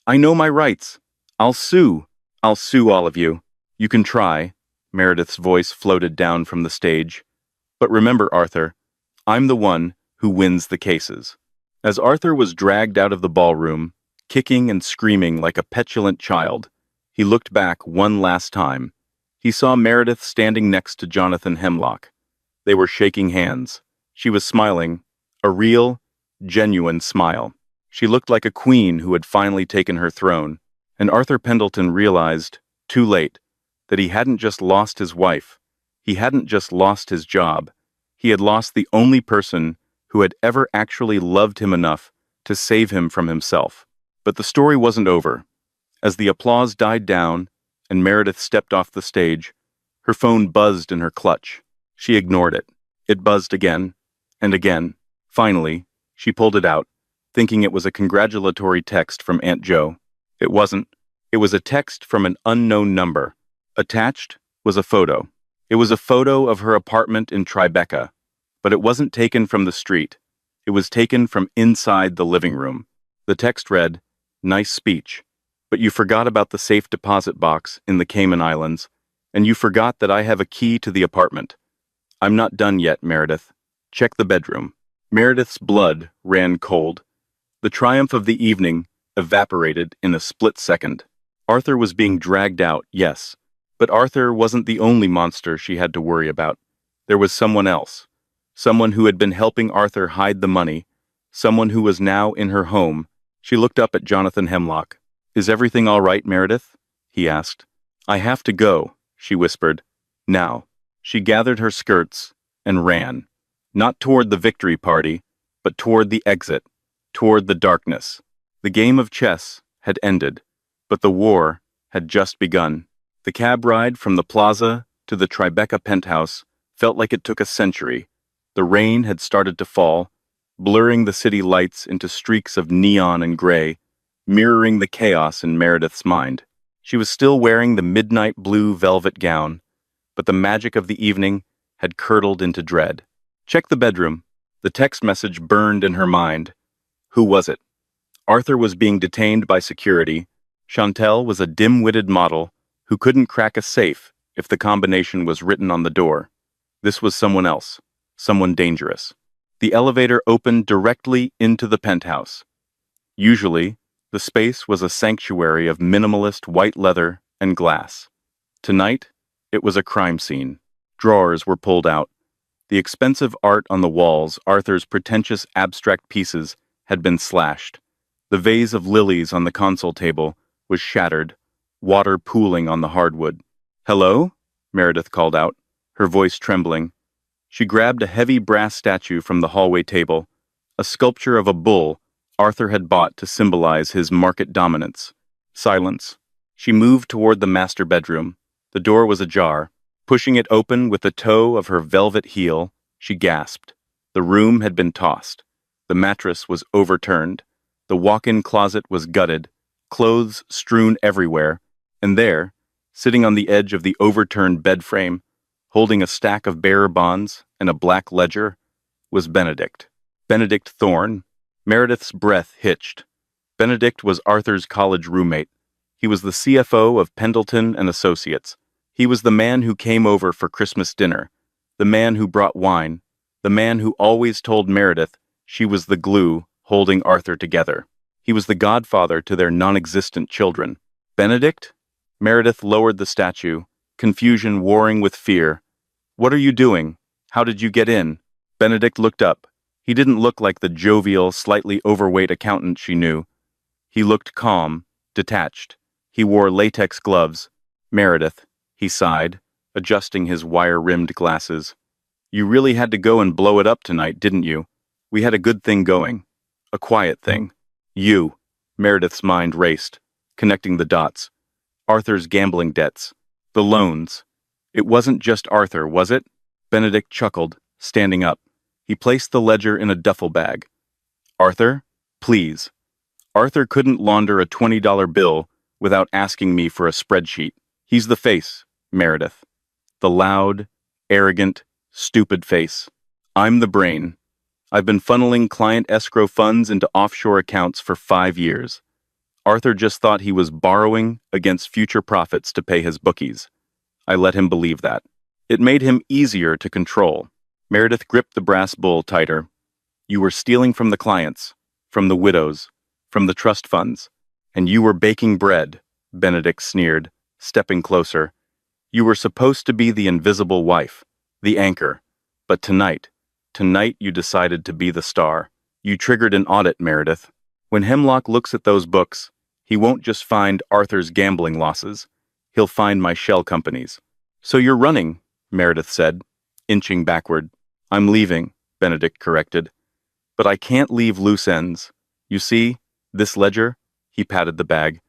"I know my rights. I'll sue. I'll sue all of you." "You can try," Meredith's voice floated down from the stage. "But remember, Arthur, I'm the one who wins the cases." As Arthur was dragged out of the ballroom, kicking and screaming like a petulant child, he looked back one last time. He saw Meredith standing next to Jonathan Hemlock. They were shaking hands. She was smiling, a real, genuine smile. She looked like a queen who had finally taken her throne, and Arthur Pendleton realized, too late, that he hadn't just lost his wife. He hadn't just lost his job. He had lost the only person who had ever actually loved him enough to save him from himself. But the story wasn't over. As the applause died down and Meredith stepped off the stage, her phone buzzed in her clutch. She ignored it. It buzzed again and again. Finally, she pulled it out, thinking it was a congratulatory text from Aunt Jo. It wasn't. It was a text from an unknown number. Attached was a photo. It was a photo of her apartment in Tribeca, but it wasn't taken from the street. It was taken from inside the living room. The text read, "Nice speech, but you forgot about the safe deposit box in the Cayman Islands, and you forgot that I have a key to the apartment. I'm not done yet, Meredith. Check the bedroom." Meredith's blood ran cold. The triumph of the evening evaporated in a split second. Arthur was being dragged out, yes, but Arthur wasn't the only monster she had to worry about. There was someone else. Someone who had been helping Arthur hide the money. Someone who was now in her home. She looked up at Jonathan Hemlock. "Is everything all right, Meredith?" he asked. "I have to go," she whispered. "Now." She gathered her skirts and ran. Not toward the victory party, but toward the exit, toward the darkness. The game of chess had ended, but the war had just begun. The cab ride from the plaza to the Tribeca penthouse felt like it took a century. The rain had started to fall, blurring the city lights into streaks of neon and gray, mirroring the chaos in Meredith's mind. She was still wearing the midnight blue velvet gown, but the magic of the evening had curdled into dread. "Check the bedroom." The text message burned in her mind. Who was it? Arthur was being detained by security. Chantel was a dim-witted model who couldn't crack a safe if the combination was written on the door. This was someone else, someone dangerous. The elevator opened directly into the penthouse. Usually, the space was a sanctuary of minimalist white leather and glass. Tonight, it was a crime scene. Drawers were pulled out. The expensive art on the walls, Arthur's pretentious abstract pieces, had been slashed. The vase of lilies on the console table was shattered, water pooling on the hardwood. "Hello?" Meredith called out, her voice trembling. She grabbed a heavy brass statue from the hallway table, a sculpture of a bull Arthur had bought to symbolize his market dominance. Silence. She moved toward the master bedroom. The door was ajar. Pushing it open with the toe of her velvet heel, she gasped. The room had been tossed. The mattress was overturned. The walk-in closet was gutted, clothes strewn everywhere, and there, sitting on the edge of the overturned bed frame, holding a stack of bearer bonds and a black ledger, was Benedict. Benedict Thorne. Meredith's breath hitched. Benedict was Arthur's college roommate. He was the CFO of Pendleton and Associates. He was the man who came over for Christmas dinner, the man who brought wine, the man who always told Meredith she was the glue holding Arthur together. He was the godfather to their non-existent children. "Benedict?" Meredith lowered the statue, confusion warring with fear. "What are you doing? How did you get in?" Benedict looked up. He didn't look like the jovial, slightly overweight accountant she knew. He looked calm, detached. He wore latex gloves. "Meredith," he sighed, adjusting his wire-rimmed glasses. You really had to go and blow it up tonight, didn't you? We had a good thing going. A quiet thing. You. Meredith's mind raced, connecting the dots. Arthur's gambling debts. The loans. It wasn't just Arthur, was it? Benedict chuckled, standing up. He placed the ledger in a duffel bag. Arthur? Please. Arthur couldn't launder a $20 bill without asking me for a spreadsheet. He's the face, Meredith. The loud, arrogant, stupid face. I'm the brain. I've been funneling client escrow funds into offshore accounts for 5 years. Arthur just thought he was borrowing against future profits to pay his bookies. I let him believe that. It made him easier to control. Meredith gripped the brass bull tighter. You were stealing from the clients, from the widows, from the trust funds, and you were baking bread, Benedict sneered, stepping closer. You were supposed to be the invisible wife, the anchor. But tonight you decided to be the star. You triggered an audit, Meredith. When Hemlock looks at those books, he won't just find Arthur's gambling losses. He'll find my shell companies. So you're running, Meredith said, inching backward. I'm leaving, Benedict corrected. But I can't leave loose ends. You see, this ledger? He patted the bag.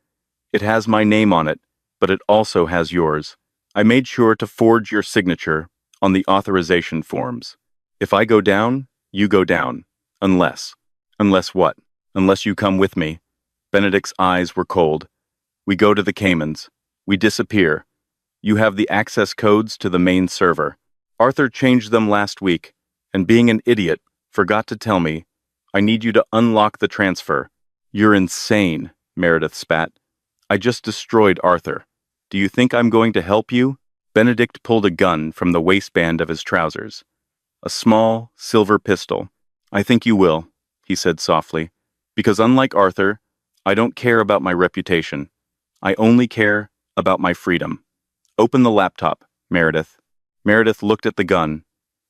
It has my name on it, but it also has yours. I made sure to forge your signature on the authorization forms. If I go down, you go down. Unless. Unless what? Unless you come with me. Benedict's eyes were cold. We go to the Caymans. We disappear. You have the access codes to the main server. Arthur changed them last week, and being an idiot, forgot to tell me. I need you to unlock the transfer. You're insane, Meredith spat. I just destroyed Arthur. Do you think I'm going to help you? Benedict pulled a gun from the waistband of his trousers. A small, silver pistol. I think you will, he said softly, because unlike Arthur, I don't care about my reputation. I only care about my freedom. Open the laptop, Meredith. Meredith looked at the gun.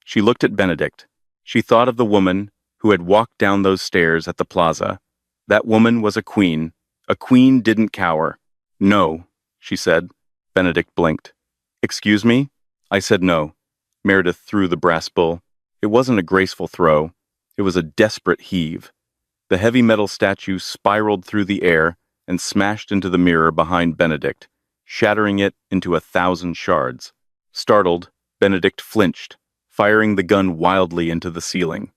She looked at Benedict. She thought of the woman who had walked down those stairs at the plaza. That woman was a queen. A queen didn't cower. No, she said. Benedict blinked. Excuse me? I said no. Meredith threw the brass bull. It wasn't a graceful throw. It was a desperate heave. The heavy metal statue spiraled through the air and smashed into the mirror behind Benedict, shattering it into 1,000 shards. Startled, Benedict flinched, firing the gun wildly into the ceiling.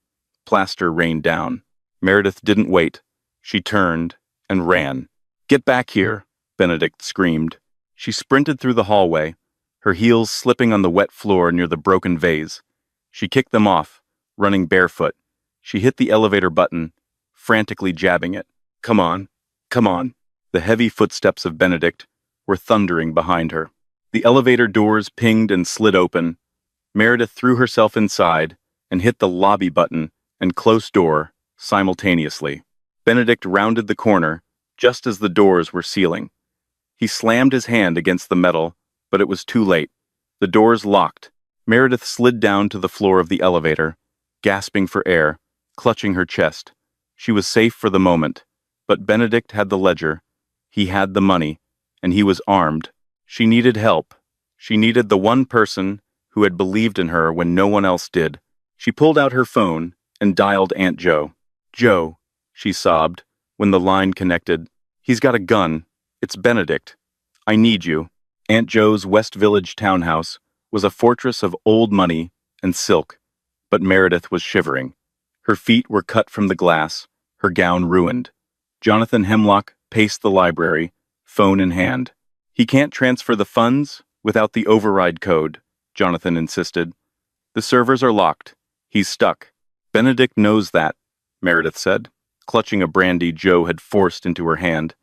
Plaster rained down. Meredith didn't wait. She turned and ran. Get back here, Benedict screamed. She sprinted through the hallway, her heels slipping on the wet floor near the broken vase. She kicked them off, running barefoot. She hit the elevator button, frantically jabbing it. Come on, come on. The heavy footsteps of Benedict were thundering behind her. The elevator doors pinged and slid open. Meredith threw herself inside and hit the lobby button and close door simultaneously. Benedict rounded the corner just as the doors were sealing. He slammed his hand against the metal, but it was too late. The doors locked. Meredith slid down to the floor of the elevator, gasping for air, clutching her chest. She was safe for the moment, but Benedict had the ledger. He had the money, and he was armed. She needed help. She needed the one person who had believed in her when no one else did. She pulled out her phone and dialed Aunt Jo. Joe, she sobbed, when the line connected. He's got a gun. It's Benedict. I need you. Aunt Jo's West Village townhouse was a fortress of old money and silk, but Meredith was shivering. Her feet were cut from the glass, her gown ruined. Jonathan Hemlock paced the library, phone in hand. He can't transfer the funds without the override code, Jonathan insisted. The servers are locked. He's stuck. Benedict knows that, Meredith said, clutching a brandy Joe had forced into her hand.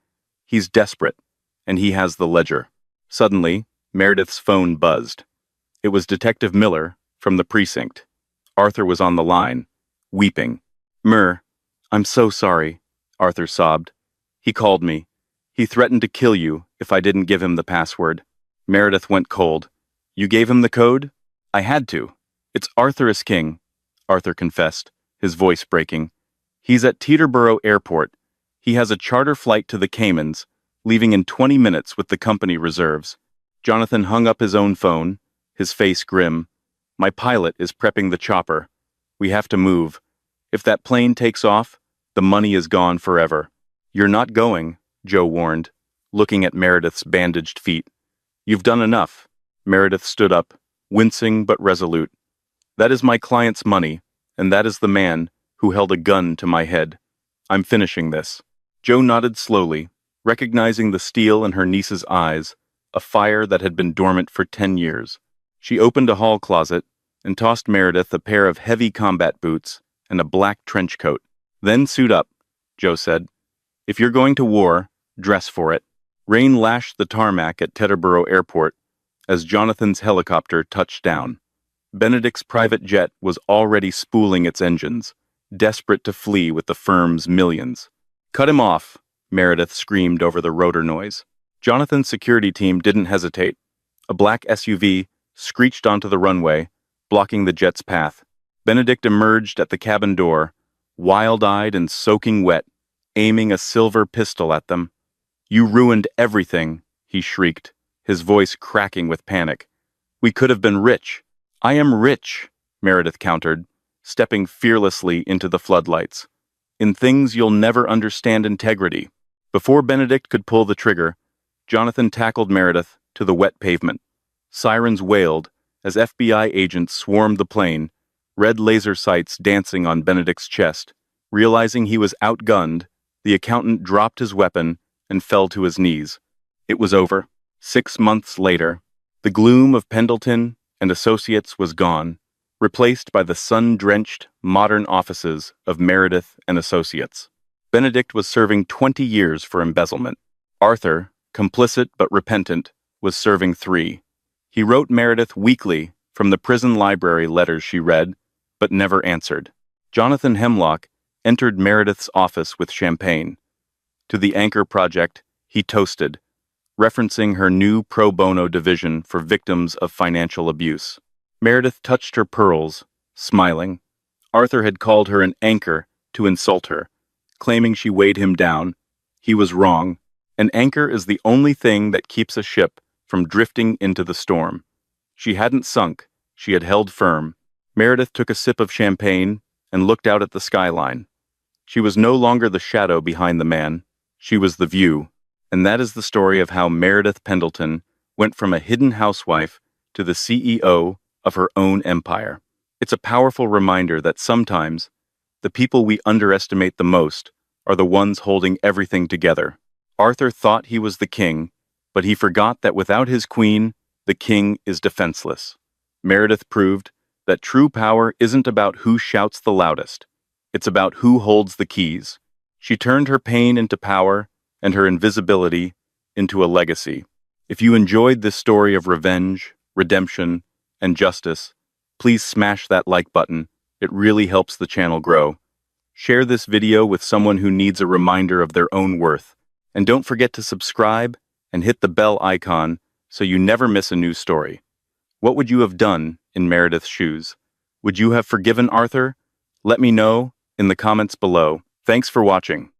He's desperate, and he has the ledger. Suddenly, Meredith's phone buzzed. It was Detective Miller from the precinct. Arthur was on the line, weeping. I'm so sorry, Arthur sobbed. He called me. He threatened to kill you if I didn't give him the password. Meredith went cold. You gave him the code? I had to. It's Arthur is king, Arthur confessed, his voice breaking. He's at Teterboro Airport. He has a charter flight to the Caymans, leaving in 20 minutes with the company reserves. Jonathan hung up his own phone his face grim. My pilot is prepping the chopper. We have to move. If that plane takes off, the money is gone forever. You're not going, Joe warned, looking at Meredith's bandaged feet. You've done enough. Meredith stood up, wincing but resolute. That is my client's money, and that is the man who held a gun to my head. I'm finishing this. Joe nodded slowly, recognizing the steel in her niece's eyes, a fire that had been dormant for 10 years. She opened a hall closet and tossed Meredith a pair of heavy combat boots and a black trench coat. Then suit up, Joe said. If you're going to war, dress for it. Rain lashed the tarmac at Teterboro Airport as Jonathan's helicopter touched down. Benedict's private jet was already spooling its engines, desperate to flee with the firm's millions. Cut him off, Meredith screamed over the rotor noise. Jonathan's security team didn't hesitate. A black SUV screeched onto the runway, blocking the jet's path. Benedict emerged at the cabin door, wild-eyed and soaking wet, aiming a silver pistol at them. You ruined everything, he shrieked, his voice cracking with panic. We could have been rich. I am rich, Meredith countered, stepping fearlessly into the floodlights. In things you'll never understand integrity. Before Benedict could pull the trigger, Jonathan tackled Meredith to the wet pavement. Sirens wailed as FBI agents swarmed the plane, red laser sights dancing on Benedict's chest. Realizing he was outgunned, the accountant dropped his weapon and fell to his knees. It was over. 6 months later, the gloom of Pendleton and Associates was gone, replaced by the sun-drenched, modern offices of Meredith and Associates. Benedict was serving 20 years for embezzlement. Arthur, complicit but repentant, was serving 3. He wrote Meredith weekly from the prison library letters she read, but never answered. Jonathan Hemlock entered Meredith's office with champagne. To the Anchor Project, he toasted, referencing her new pro bono division for victims of financial abuse. Meredith touched her pearls, smiling. Arthur had called her an anchor to insult her, claiming she weighed him down. He was wrong. An anchor is the only thing that keeps a ship from drifting into the storm. She hadn't sunk, she had held firm. Meredith took a sip of champagne and looked out at the skyline. She was no longer the shadow behind the man, she was the view. And that is the story of how Meredith Pendleton went from a hidden housewife to the CEO of her own empire. It's a powerful reminder that sometimes the people we underestimate the most are the ones holding everything together. Arthur thought he was the king, but he forgot that without his queen, the king is defenseless. Meredith proved that true power isn't about who shouts the loudest. It's about who holds the keys. She turned her pain into power and her invisibility into a legacy. If you enjoyed this story of revenge, redemption, and justice, please smash that like button. It really helps the channel grow. Share this video with someone who needs a reminder of their own worth. And don't forget to subscribe and hit the bell icon so you never miss a new story. What would you have done in Meredith's shoes? Would you have forgiven Arthur? Let me know in the comments below. Thanks for watching.